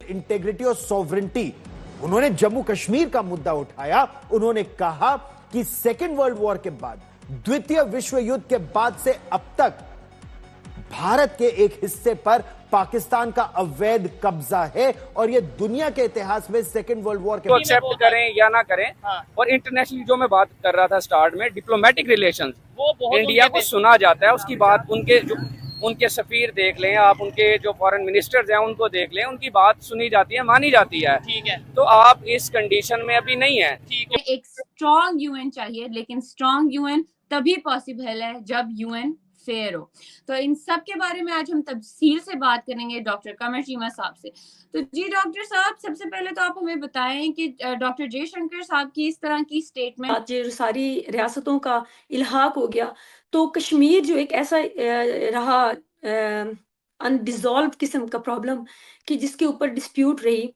Integrity और sovereignty. उन्होंने जम्मू कश्मीर का मुद्दा उठाया। उन्होंने कहा कि सेकेंड वर्ल्ड वॉर के बाद, द्वितीय विश्व युद्ध के बाद से अब तक भारत के एक हिस्से पर पाकिस्तान का अवैध कब्जा है और यह दुनिया के इतिहास में सेकेंड वर्ल्ड वॉर के तो एक्सेप्ट करें या ना करें। हाँ। और इंटरनेशनल जो मैं बात कर रहा था स्टार्ट में, डिप्लोमेटिक रिलेशंस, वो इंडिया को सुना जाता है। उसकी बात उनके सफीर देख लें आप, उनके जो फॉरेन मिनिस्टर्स हैं उनको देख लें, उनकी बात सुनी जाती है, मानी जाती है। ठीक है, तो आप इस कंडीशन में अभी नहीं है। ठीक है, एक स्ट्रॉन्ग यूएन चाहिए, लेकिन स्ट्रॉन्ग यूएन तभी पॉसिबल है जब यूएन फेयर हो। तो इन सब के बारे में आज हम तफसील से बात करेंगे डॉक्टर कमर चीमा साहब से। तो जी डॉक्टर साहब, सबसे पहले तो आप हमें बताएं कि डॉक्टर जयशंकर साहब की इस तरह की स्टेटमेंट, आज जो सारी रियासतों का इल्हाक हो गया, तो कश्मीर जो एक ऐसा रहा अनडिजॉल्व किस्म का प्रॉब्लम कि जिसके ऊपर डिस्प्यूट रही,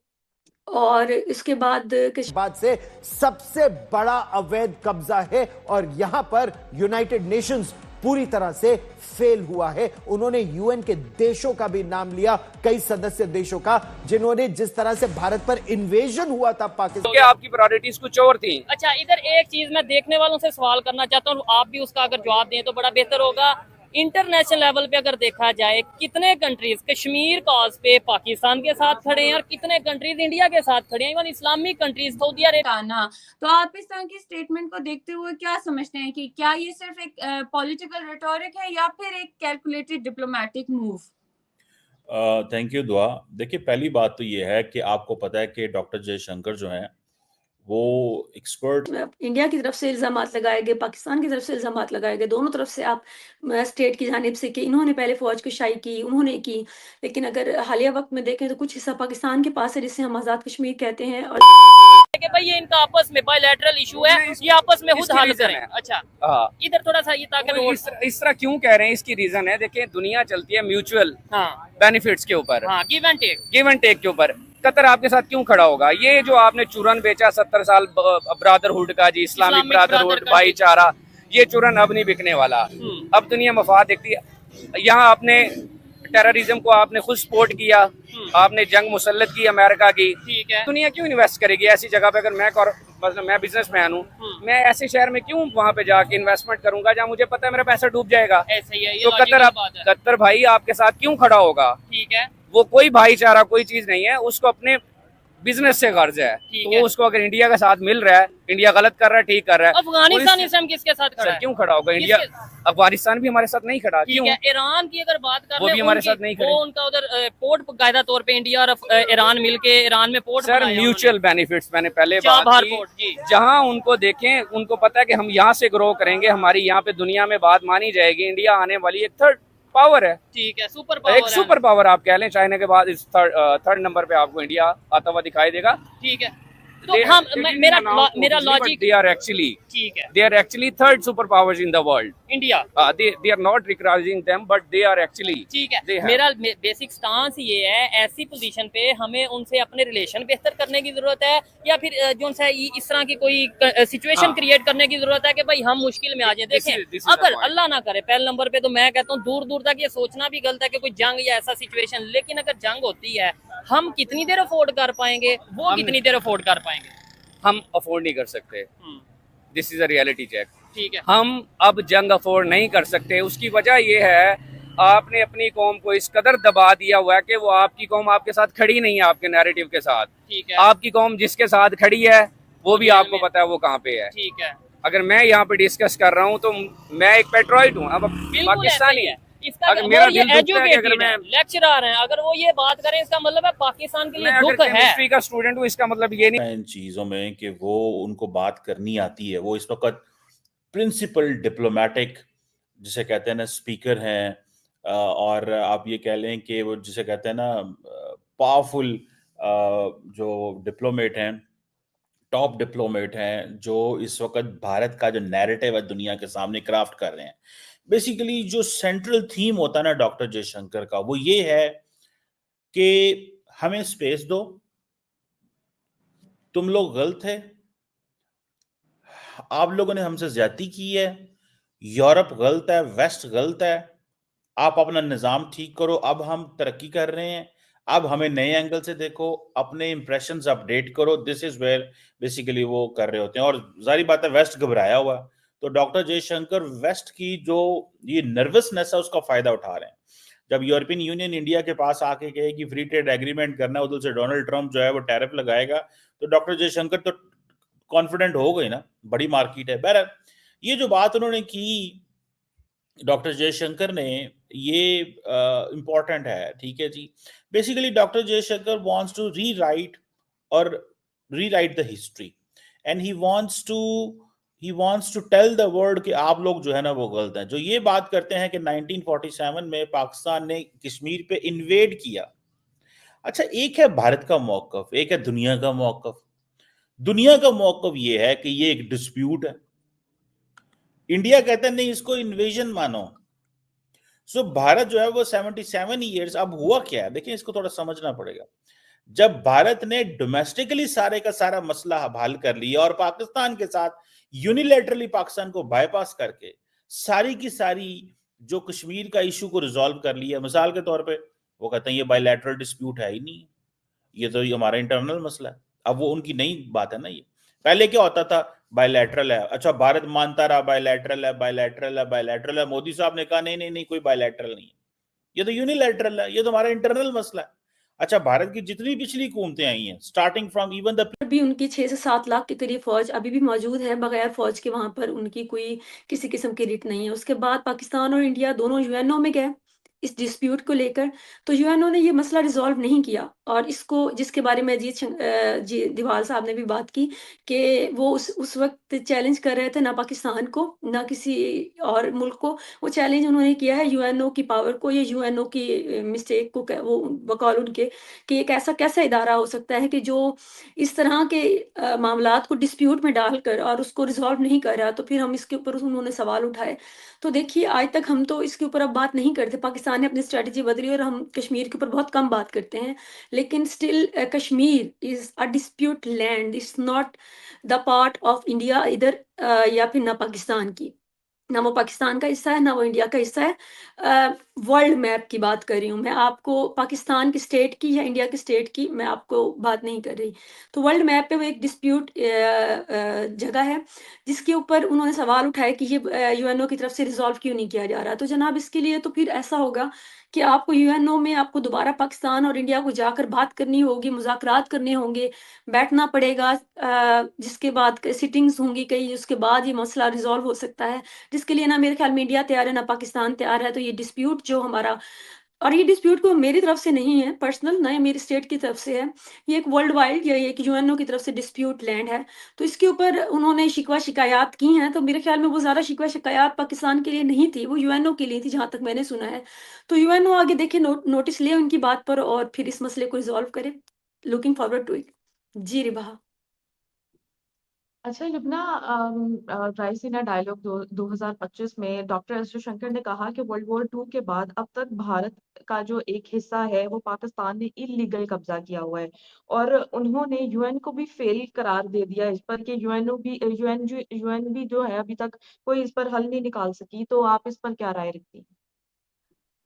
और इसके बाद से सबसे बड़ा अवैध कब्जा है और यहां पर यूनाइटेड नेशंस पूरी तरह से फेल हुआ है। उन्होंने यूएन के देशों का भी नाम लिया, कई सदस्य देशों का, जिन्होंने जिस तरह से भारत पर इन्वेजन हुआ था पाकिस्तान। तो आपकी प्रायोरिटीज कुछ और थी। अच्छा, इधर एक चीज मैं देखने वालों से सवाल करना चाहता हूँ, आप भी उसका अगर जवाब दें तो बड़ा बेहतर होगा। इंटरनेशनल लेवल पे अगर देखा जाए, कितने कंट्रीज कश्मीर कॉज पे पाकिस्तान के साथ खड़े हैं और कितने कंट्रीज इंडिया के साथ खड़े हैं, even Islamic countries Saudi Arabia. तो आप इस तरह की स्टेटमेंट को देखते हुए क्या समझते हैं कि क्या ये सिर्फ एक पॉलिटिकल रेटोरिक है या फिर एक calculated diplomatic move? Thank you दुआ। देखिए, पहली बात तो ये है कि आपको पता है कि डॉक्टर जयशंकर जो हैं वो एक्सपर्ट, इंडिया की तरफ से इल्जामात लगाए गए, पाकिस्तान की तरफ से इल्जामात लगाए गए, दोनों तरफ से आप स्टेट की जानिब से कि इन्होंने पहले फौज कुशाई की, उन्होंने की। लेकिन अगर हालिया वक्त में देखें तो कुछ हिस्सा पाकिस्तान के पास है, जिसे हम आज़ाद कश्मीर कहते हैं। और कि भाई ये इनका आपस में बायलैटरल इशू है, ये आपस में खुद हल करें। अच्छा, इधर थोड़ा सा ये ताकि इस तरह क्यों कह रहे हैं, इसकी रीजन है। देखिए, दुनिया चलती है म्यूचुअल बेनिफिट्स के ऊपर, गिव एंड टेक के ऊपर। कतर आपके साथ क्यों खड़ा होगा? ये जो आपने चूरन बेचा 70 साल ब्रादरहुड का, जी इस्लामिक ब्रादरहुड, भाईचारा, ये चूरन अब नहीं बिकने वाला। अब दुनिया मफाद देखती है। यहाँ आपने टेररिज्म को आपने खुद सपोर्ट किया, आपने जंग मुसल्लत की अमेरिका की। ठीक है, दुनिया क्यों इन्वेस्ट करेगी ऐसी जगह पे? अगर मैं बिजनेसमैन हूँ, मैं ऐसे शहर में क्यों वहाँ पे जाके इन्वेस्टमेंट करूंगा जहाँ मुझे पता है मेरा पैसा डूब जाएगा? ऐसे ही है, तो कतर भाई आपके साथ क्यों खड़ा होगा? ठीक है, वो कोई भाईचारा कोई चीज नहीं है, उसको अपने बिजनेस से कर्ज है। तो वो उसको अगर इंडिया के साथ मिल रहा है, इंडिया गलत कर रहा है, ठीक कर रहा है। अफगानिस्तान इस टाइम किसके साथ खड़ा है? क्यों खड़ा होगा इंडिया? अफगानिस्तान भी हमारे साथ नहीं खड़ा। क्यों? ईरान की अगर बात कर, वो भी हमारे साथ नहीं खड़े। उनका उधर पोर्ट कायदा तौर पे इंडिया और ईरान मिलके ईरान में पोर्ट, सर म्यूचुअल बेनिफिट्स, मैंने पहले बात की, जहाँ उनको देखें, उनको पता है कि हम यहाँ से ग्रो करेंगे, हमारी यहाँ पे दुनिया में बात मानी जाएगी, इंडिया आने वाली एक थर्ड पावर है। ठीक है, सुपर पावर, एक सुपर पावर आप कह लें। चाइना के बाद इस थर्ड नंबर पे आपको इंडिया आता हुआ दिखाई देगा। ठीक है, तो हम मेरा लॉजिक, they are actually, ठीक है, they are actually third superpowers in the world. India, they are not recognizing them, but they are actually. ठीक है, मेरा बेसिक स्टांस ये है, ऐसी पोजीशन पे हमें उनसे अपने रिलेशन बेहतर करने की जरूरत है, या फिर जो है इस तरह की कोई सिचुएशन क्रिएट करने की जरूरत है कि भाई हम मुश्किल में आ जाए। देखें, अगर अल्लाह ना करे, पहले नंबर पे तो मैं कहता हूँ दूर दूर तक ये सोचना भी गलत है कि कोई जंग या ऐसा सिचुएशन, लेकिन अगर जंग होती है, हम कितनी देर अफोर्ड कर पाएंगे, वो कितनी देर अफोर्ड कर पाएंगे? हम अफोर्ड नहीं कर सकते। This is a reality check. ठीक है, हम अब जंग अफोर्ड नहीं कर सकते। उसकी वजह यह है, आपने अपनी कौम को इस कदर दबा दिया हुआ है कि वो आपकी कौम आपके साथ खड़ी नहीं है, आपके नैरेटिव के साथ। ठीक है, आपकी कौम जिसके साथ खड़ी है वो भी आपको पता है वो कहाँ पे है। ठीक है, अगर मैं यहाँ पे डिस्कस कर रहा हूँ तो मैं एक पेट्रोइट हूँ, अब पाकिस्तानी है। अगर मेरा लेक्चरर हैं, अगर वो ये बात करें, इसका मतलब है पाकिस्तान के लिए दुख है। केमिस्ट्री का स्टूडेंट हूँ, इसका मतलब ये नहीं इन चीजों में कि वो उनको बात करनी आती है। वो इस वक्त प्रिंसिपल डिप्लोमेटिक जिसे कहते हैं ना स्पीकर हैं, और आप ये कह लें कि वो जिसे कहते हैं ना पावरफुल जो डिप्लोमेट हैं, टॉप डिप्लोमेट हैं, जो इस वक्त भारत का जो नैरेटिव है दुनिया के सामने क्राफ्ट कर रहे हैं। बेसिकली जो सेंट्रल थीम होता है ना डॉक्टर जयशंकर का, वो ये है कि हमें स्पेस दो, तुम लोग गलत है, आप लोगों ने हमसे ज्यादती की है, यूरोप गलत है, वेस्ट गलत है, आप अपना निजाम ठीक करो, अब हम तरक्की कर रहे हैं, अब हमें नए एंगल से देखो, अपने इंप्रेशंस अपडेट करो, दिस इज वेयर बेसिकली वो कर रहे होते हैं। और जारी बात है वेस्ट घबराया हुआ, तो डॉक्टर जयशंकर वेस्ट की जो ये नर्वसनेस है उसका फायदा उठा रहे हैं। जब यूरोपियन यूनियन इंडिया के पास आके कहे कि फ्री ट्रेड एग्रीमेंट करना है, उधर से डोनाल्ड ट्रंप जो है वो टैरिफ लगाएगा, तो डॉक्टर जयशंकर तो कॉन्फिडेंट हो गए ना, बड़ी मार्केट है। बहरहाल ये जो बात उन्होंने की डॉक्टर जयशंकर ने, ये इंपॉर्टेंट है, ठीक है जी। Basically doctor Jaishankar wants to rewrite और rewrite the history, and he wants to tell the world कि आप लोग जो है ना वो गलत हैं। जो ये बात करते हैं कि 1947 में पाकिस्तान ने कश्मीर पे इन्वेड किया। अच्छा, एक है भारत का मौकफ, एक है दुनिया का मौकफ। दुनिया का मौकफ ये है कि ये एक डिस्प्यूट है। इंडिया कहता है नहीं, इसको इन्वेजन मानो। सो भारत जो है वो 77 ईयर्स, अब हुआ क्या है देखिए, इसको थोड़ा समझना पड़ेगा। जब भारत ने डोमेस्टिकली सारे का सारा मसला हल कर लिया और पाकिस्तान के साथ यूनिलैटरली पाकिस्तान को बाईपास करके सारी की सारी जो कश्मीर का इशू को रिजॉल्व कर लिया, मिसाल के तौर पे वो कहते हैं ये बायलैटरल डिस्प्यूट है ही नहीं, ये तो ये हमारा इंटरनल मसला है। अब वो उनकी नई बात है ना। ये पहले क्या होता था, बायलैटरल है, अच्छा भारत मानता रहा बायलैटरल है, बायलैटरल है, बायलैटरल है। मोदी साहब ने कहा नहीं नहीं नहीं, कोई बायलैटरल नहीं है, ये तो यूनिलैटरल है, ये तो हमारा इंटरनल मसला है। अच्छा, भारत की जितनी पिछली हुकूमतें आई हैं, स्टार्टिंग फ्रॉम इवन द भी उनकी 6 से 7 लाख के करीब फौज अभी भी मौजूद है, बगैर फौज के वहां पर उनकी कोई किसी किस्म की रिट नहीं है। उसके बाद पाकिस्तान और इंडिया दोनों यूएनओ में गए इस डिस्प्यूट को लेकर, तो यूएनओ ने ये मसला रिजॉल्व नहीं किया। और इसको जिसके बारे में जी दीवाल साहब ने भी बात की कि वो उस वक्त चैलेंज कर रहे थे ना पाकिस्तान को ना किसी और मुल्क को, वो चैलेंज उन्होंने किया है यूएनओ की पावर को या यूएनओ की मिस्टेक को, वो बकौल उनके कि एक ऐसा कैसा इदारा हो सकता है कि जो इस तरह के मामलात को डिस्प्यूट में डालकर और उसको रिजॉल्व नहीं कर रहा। तो फिर हम इसके ऊपर उन्होंने सवाल उठाए। तो देखिए आज तक हम तो इसके ऊपर अब बात नहीं करते, पाकिस्तान ने अपनी स्ट्रेटजी बदली और हम कश्मीर के ऊपर बहुत कम बात करते हैं। लेकिन still Kashmir is a dispute land, it's not the part of India इधर, या फिर ना पाकिस्तान की, ना वो पाकिस्तान का हिस्सा है ना वो इंडिया का हिस्सा है। वर्ल्ड मैप की बात कर रही हूँ मैं, आपको पाकिस्तान की स्टेट की या इंडिया की स्टेट की मैं आपको बात नहीं कर रही। तो वर्ल्ड मैप पे वो एक डिस्प्यूट जगह है जिसके ऊपर उन्होंने सवाल उठाए कि ये यूएनओ की तरफ से रिजॉल्व क्यों नहीं किया जा रहा। तो जनाब इसके लिए तो फिर ऐसा होगा कि आपको यूएनओ में आपको दोबारा पाकिस्तान और इंडिया को जाकर बात करनी होगी, मुज़ाकरात करने होंगे, बैठना पड़ेगा, जिसके बाद सिटिंग्स होंगी कई, उसके बाद ये मसला रिजॉल्व हो सकता है, जिसके लिए ना मेरे ख्याल में इंडिया तैयार है ना पाकिस्तान तैयार है। तो ये डिस्प्यूट जो हमारा, और ये डिस्प्यूट को मेरी तरफ से नहीं है पर्सनल, ना ये मेरी स्टेट की तरफ से है, ये एक वर्ल्ड वाइड या एक यूएनओ की तरफ से डिस्प्यूट लैंड है। तो इसके ऊपर उन्होंने शिकवा शिकायत की हैं, तो मेरे ख्याल में वो ज़्यादा शिकवा शिकायत पाकिस्तान के लिए नहीं थी, वो यूएनओ के लिए थी जहाँ तक मैंने सुना है। तो यूएनओ आगे देखे, नोटिस ले उनकी बात पर और फिर इस मसले को रिजॉल्व करे। Looking forward to it. जी रिबा। अच्छा, जब ना रायसीना डायलॉग 2025 में डॉक्टर एस जयशंकर ने कहा कि वर्ल्ड वॉर 2 के बाद अब तक भारत का जो एक हिस्सा है वो पाकिस्तान ने इलीगल कब्जा किया हुआ है, और उन्होंने यूएन को भी फेल करार दे दिया इस पर कि यूएन भी जो है अभी तक कोई इस पर हल नहीं निकाल सकी। तो आप इस पर क्या राय रखती हैं?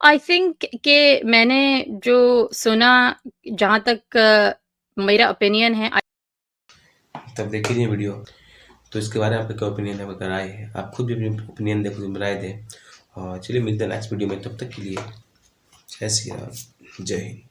आई थिंक कि मैंने जो सुना, जहाँ तक मेरा ओपिनियन है, तब देखी नहीं वीडियो, तो इसके बारे में आपका क्या ओपिनियन है, अगर राय है, आप खुद भी अपनी ओपिनियन दें, खुद राय दें। और चलिए मिलते हैं नेक्स्ट वीडियो में, तब तक के लिए जय श्री राम, जय हिंद।